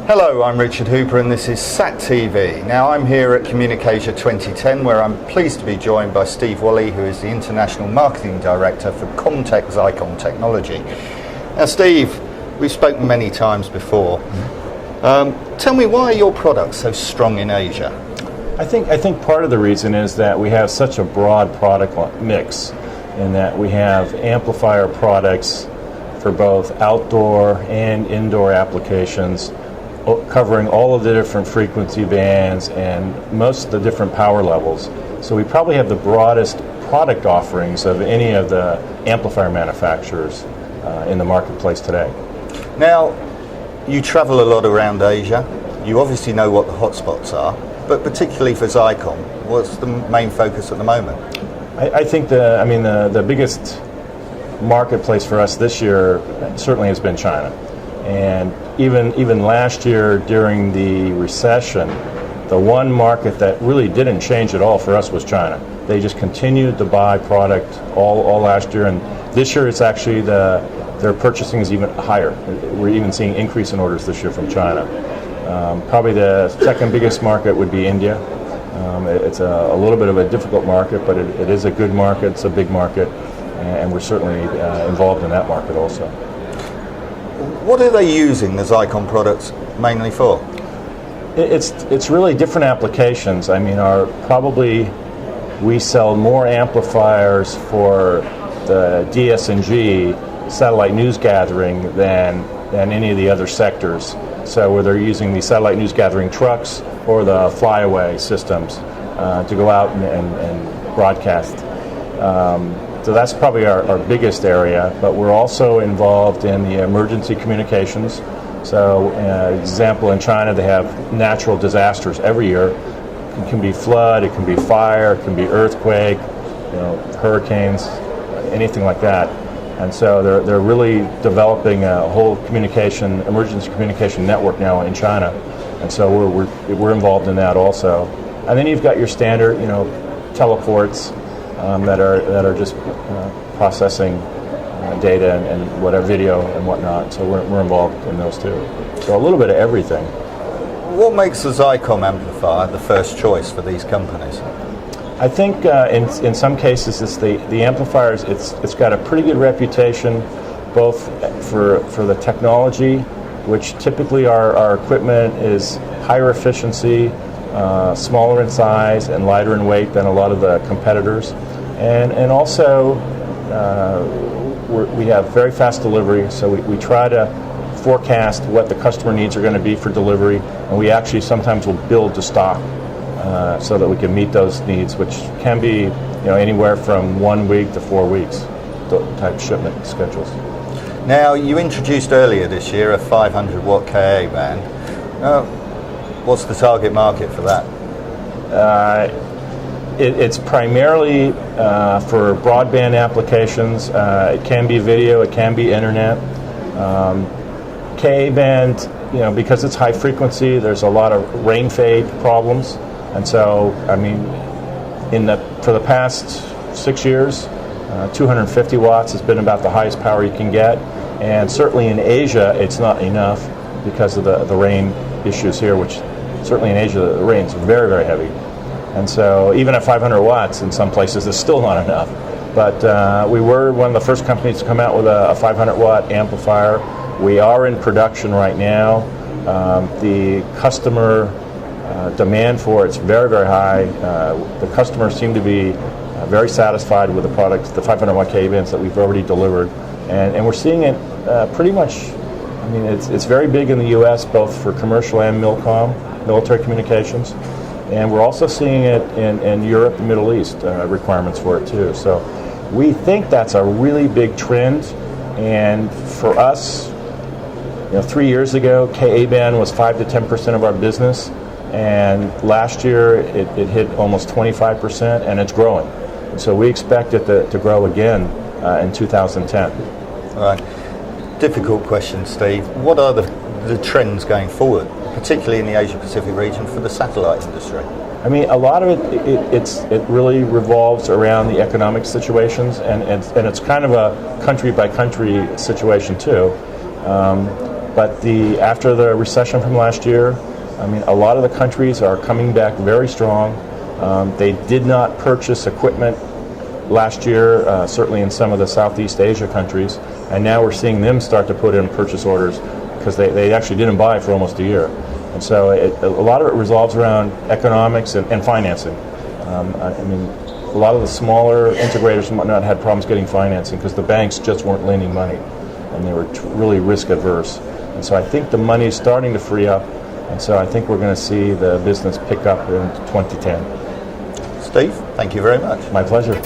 Hello, I'm Richard Hooper and this is SAT TV. Now I'm here at CommunicAsia 2010 where I'm pleased to be joined by Steve Walley, who is the International Marketing Director for Xicom Technology. Now Steve, we've spoken many times before. Tell me, why are your products so strong in Asia? I think part of the reason is that we have such a broad product mix, in that we have amplifier products for both outdoor and indoor applications, covering all of the different frequency bands and most of the different power levels. So we probably have the broadest product offerings of any of the amplifier manufacturers in the marketplace today. Now, you travel a lot around Asia. You obviously know what the hotspots are, but particularly for Xicom, what's the main focus at the moment? I think the biggest marketplace for us this year certainly has been China. And even last year during the recession, the one market that really didn't change at all for us was China. They just continued to buy product all last year, and this year it's actually their purchasing is even higher. We're even seeing increase in orders this year from China. Probably the second biggest market would be India. It's a little bit of a difficult market, but it is a good market, it's a big market, and we're certainly involved in that market also. What are they using the Xicom products mainly for? It's really different applications. I mean, we sell more amplifiers for the DS&G satellite news gathering than any of the other sectors. So where they're using the satellite news gathering trucks or the flyaway systems to go out and broadcast. So that's probably our biggest area, but we're also involved in the emergency communications. So, example, in China they have natural disasters every year. It can be flood, it can be fire, it can be earthquake, hurricanes, anything like that. And so they're really developing a whole emergency communication network now in China. And so we're involved in that also. And then you've got your standard, teleports. That are just processing data and whatever video and whatnot. So we're involved in those too. So a little bit of everything. What makes the Xicom amplifier the first choice for these companies? I think in some cases it's the amplifiers. It's got a pretty good reputation, both for the technology, which typically our equipment is higher efficiency, smaller in size and lighter in weight than a lot of the competitors, and also we have very fast delivery, so we try to forecast what the customer needs are going to be for delivery, and we actually sometimes will build to stock so that we can meet those needs, which can be anywhere from 1 week to 4 weeks type shipment schedules. Now, you introduced earlier this year a 500 watt Ka band. What's the target market for that? It's primarily for broadband applications. It can be video, it can be internet. Ka band, because it's high frequency, there's a lot of rain fade problems, and so for the past 6 years, 250 watts has been about the highest power you can get, and certainly in Asia it's not enough because of the rain issues here, which certainly in Asia the rain's very, very heavy. And so even at 500 watts in some places it's still not enough. But we were one of the first companies to come out with a 500 watt amplifier. We are in production right now. The customer demand for it's very, very high. The customers seem to be very satisfied with the products, the 500 watt Ka bands that we've already delivered. And we're seeing it pretty much, it's very big in the US, both for commercial and military communications. And we're also seeing it in Europe and Middle East, requirements for it too. So we think that's a really big trend. And for us, 3 years ago, Ka band was 5 to 10% of our business. And last year, it hit almost 25%, and it's growing. So we expect it to grow again in 2010. All right. Difficult question, Steve. What are the trends going forward, particularly in the Asia-Pacific region, for the satellite industry? I mean, a lot of it really revolves around the economic situations, and it's kind of a country by country situation too. But after the recession from last year, I mean, a lot of the countries are coming back very strong. They did not purchase equipment last year, certainly in some of the Southeast Asia countries, and now we're seeing them start to put in purchase orders because they actually didn't buy for almost a year. And so a lot of it revolves around economics and financing. I mean, a lot of the smaller integrators and whatnot had problems getting financing because the banks just weren't lending money, and they were really risk adverse. And so I think the money is starting to free up, and so I think we're going to see the business pick up in 2010. Steve, thank you very much. My pleasure.